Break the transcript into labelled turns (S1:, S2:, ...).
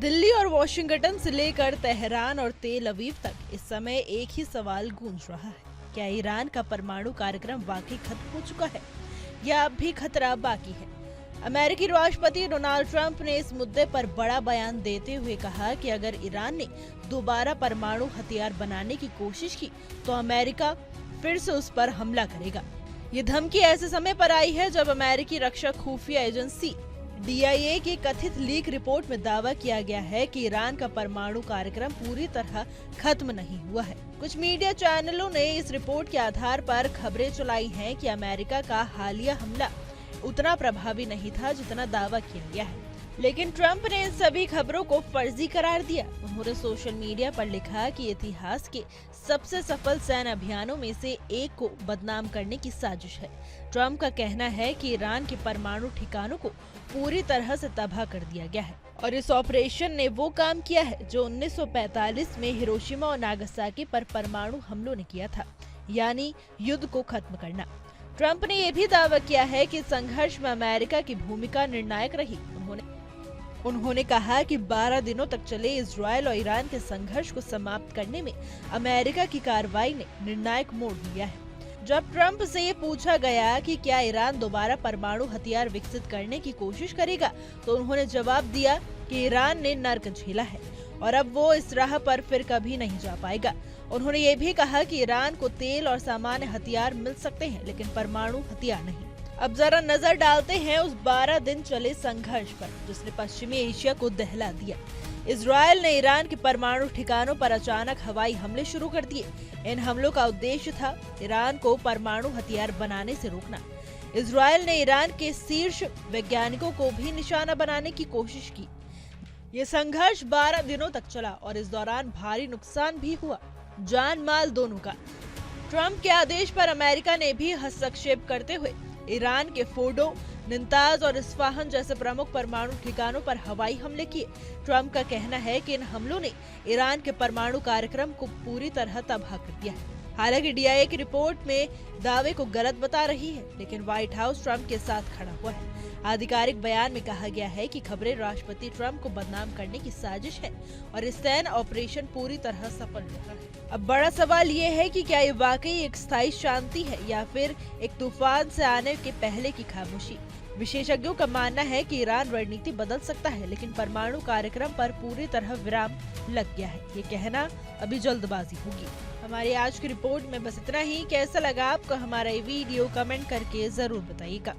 S1: दिल्ली और वॉशिंगटन से लेकर तेहरान और तेल अवीव तक इस समय एक ही सवाल गूंज रहा है। क्या ईरान का परमाणु कार्यक्रम वाकई खत्म हो चुका है या अब भी खतरा बाकी है? अमेरिकी राष्ट्रपति डोनाल्ड ट्रंप ने इस मुद्दे पर बड़ा बयान देते हुए कहा कि अगर ईरान ने दोबारा परमाणु हथियार बनाने की कोशिश की तो अमेरिका फिर से उस पर हमला करेगा। ये धमकी ऐसे समय पर आई है जब अमेरिकी रक्षा खुफिया एजेंसी DIA की कथित लीक रिपोर्ट में दावा किया गया है कि ईरान का परमाणु कार्यक्रम पूरी तरह खत्म नहीं हुआ है। कुछ मीडिया चैनलों ने इस रिपोर्ट के आधार पर खबरें चलाई हैं कि अमेरिका का हालिया हमला उतना प्रभावी नहीं था जितना दावा किया गया है, लेकिन ट्रंप ने इन सभी खबरों को फर्जी करार दिया। उन्होंने सोशल मीडिया पर लिखा कि इतिहास के सबसे सफल सैन्य अभियानों में से एक को बदनाम करने की साजिश है। ट्रंप का कहना है कि ईरान के परमाणु ठिकानों को पूरी तरह से तबाह कर दिया गया है और इस ऑपरेशन ने वो काम किया है जो 1945 में हिरोशिमा और नागासाकी पर परमाणु हमलों ने किया था, यानी युद्ध को खत्म करना। ट्रंप ने यह भी दावा किया है कि संघर्ष में अमेरिका की भूमिका निर्णायक रही। उन्होंने कहा कि 12 दिनों तक चले इजरायल और ईरान के संघर्ष को समाप्त करने में अमेरिका की कार्रवाई ने निर्णायक मोड़ लिया है। जब ट्रंप से ये पूछा गया कि क्या ईरान दोबारा परमाणु हथियार विकसित करने की कोशिश करेगा, तो उन्होंने जवाब दिया कि ईरान ने नर्क झेला है और अब वो इस राह पर फिर कभी नहीं जा पाएगा। उन्होंने ये भी कहा कि ईरान को तेल और सामान्य हथियार मिल सकते हैं, लेकिन परमाणु हथियार नहीं। अब जरा नजर डालते हैं उस 12 दिन चले संघर्ष पर जिसने पश्चिमी एशिया को दहला दिया। इजरायल ने ईरान के परमाणु ठिकानों पर अचानक हवाई हमले शुरू कर दिए। इन हमलों का उद्देश्य था ईरान को परमाणु हथियार बनाने से रोकना। इजरायल ने ईरान के शीर्ष वैज्ञानिकों को भी निशाना बनाने की कोशिश की। ये संघर्ष 12 दिनों तक चला और इस दौरान भारी नुकसान भी हुआ, जान माल दोनों का। ट्रंप के आदेश पर अमेरिका ने भी हस्तक्षेप करते हुए ईरान के फोर्डो, निंताज और इस्फाहान जैसे प्रमुख परमाणु ठिकानों पर हवाई हमले किए। ट्रंप का कहना है कि इन हमलों ने ईरान के परमाणु कार्यक्रम को पूरी तरह तबाह कर दिया है। हालांकि DIA की रिपोर्ट में दावे को गलत बता रही है, लेकिन व्हाइट हाउस ट्रंप के साथ खड़ा हुआ है। आधिकारिक बयान में कहा गया है कि खबरें राष्ट्रपति ट्रंप को बदनाम करने की साजिश है और इस सैन्य ऑपरेशन पूरी तरह सफल रहा है। अब बड़ा सवाल ये है कि क्या ये वाकई एक स्थायी शांति है या फिर एक तूफान से आने के पहले की खामोशी। विशेषज्ञों का मानना है कि ईरान रणनीति बदल सकता है, लेकिन परमाणु कार्यक्रम पर पूरी तरह विराम लग गया है। ये कहना अभी जल्दबाजी होगी। हमारी आज की रिपोर्ट में बस इतना ही। कैसा लगा आपको हमारा ये वीडियो, कमेंट करके जरूर बताइएगा।